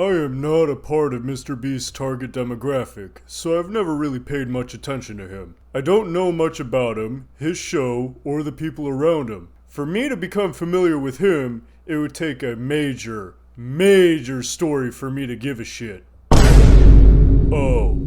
I am not a part of Mr. Beast's target demographic, so I've never really paid much attention to him. I don't know much about him, his show, or the people around him. For me to become familiar with him, it would take a major story for me to give a shit. Oh.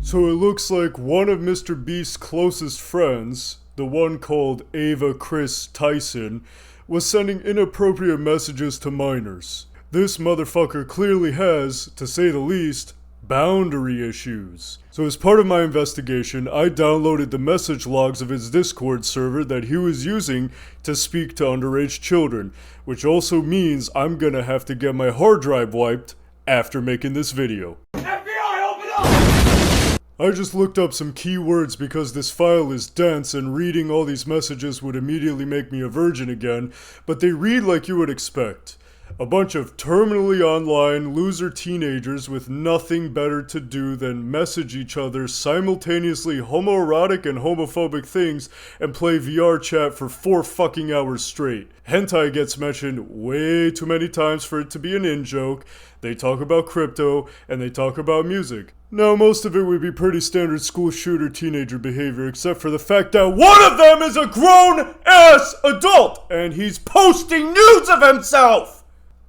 So it looks like one of Mr. Beast's closest friends, the one called Ava Chris Tyson, was sending inappropriate messages to minors. This motherfucker clearly has, to say the least, boundary issues. So as part of my investigation, I downloaded the message logs of his Discord server that he was using to speak to underage children, which also means I'm gonna have to get my hard drive wiped after making this video. FBI, open up! I just looked up some keywords because this file is dense and reading all these messages would immediately make me a virgin again, but they read like you would expect. A bunch of terminally online loser teenagers with nothing better to do than message each other simultaneously homoerotic and homophobic things and play VR chat for 4 fucking hours straight. Hentai gets mentioned way too many times for it to be an in-joke. They talk about crypto and they talk about music. Now, most of it would be pretty standard school shooter teenager behavior, except for the fact that one of them is a grown-ass adult and he's posting nudes of himself!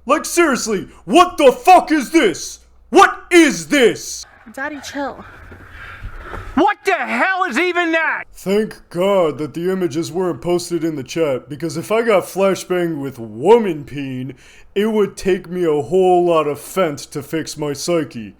Like, seriously, what the fuck is this? What is this? Daddy, chill. What the hell is even that? Thank God that the images weren't posted in the chat, because if I got flashbanged with woman peen, it would take me a whole lot of Fent to fix my psyche.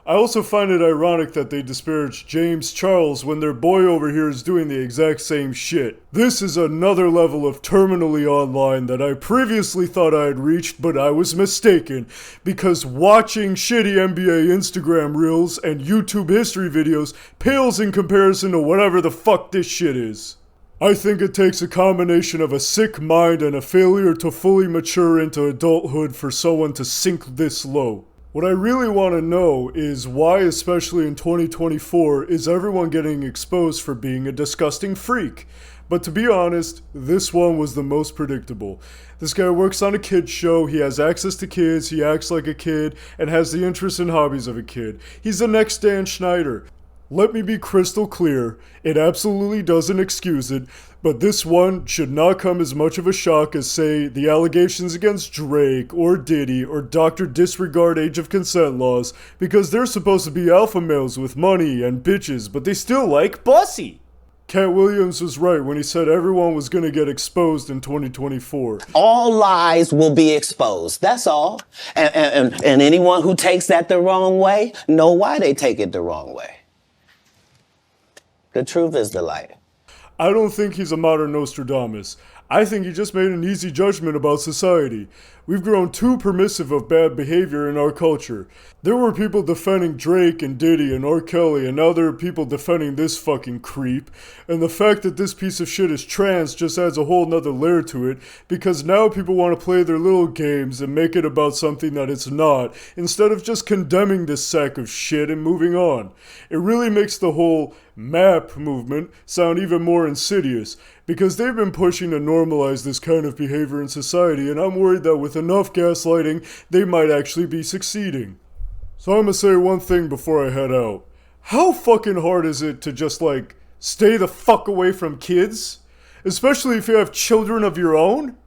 I also find it ironic that they disparage James Charles when their boy over here is doing the exact same shit. This is another level of terminally online that I previously thought I had reached, but I was mistaken, because watching shitty NBA Instagram reels and YouTube history videos pales in comparison to whatever the fuck this shit is. I think it takes a combination of a sick mind and a failure to fully mature into adulthood for someone to sink this low. What I really want to know is why, especially in 2024, is everyone getting exposed for being a disgusting freak? But to be honest, this one was the most predictable. This guy works on a kid's show, he has access to kids, he acts like a kid, and has the interests and hobbies of a kid. He's the next Dan Schneider. Let me be crystal clear, it absolutely doesn't excuse it, but this one should not come as much of a shock as, say, the allegations against Drake or Diddy or Dr. Disregard age of consent laws, because they're supposed to be alpha males with money and bitches, but they still like bussy. Cat Williams was right when he said everyone was gonna get exposed in 2024. All lies will be exposed, that's all. And anyone who takes that the wrong way, know why they take it the wrong way. The truth is the light. I don't think he's a modern Nostradamus. I think he just made an easy judgment about society. We've grown too permissive of bad behavior in our culture. There were people defending Drake and Diddy and R. Kelly, and now there are people defending this fucking creep. And the fact that this piece of shit is trans just adds a whole nother layer to it, because now people want to play their little games and make it about something that it's not, instead of just condemning this sack of shit and moving on. It really makes the whole MAP movement sound even more insidious, because they've been pushing to normalize this kind of behavior in society, and I'm worried that with enough gaslighting, they might actually be succeeding. So I'm gonna say one thing before I head out. How fucking hard is it to just, like, stay the fuck away from kids? Especially if you have children of your own?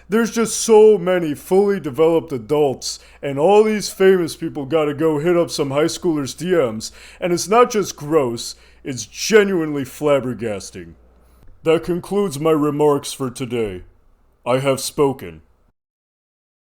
There's just so many fully developed adults, and all these famous people gotta go hit up some high schoolers' DMs, and it's not just gross, it's genuinely flabbergasting. That concludes my remarks for today. I have spoken.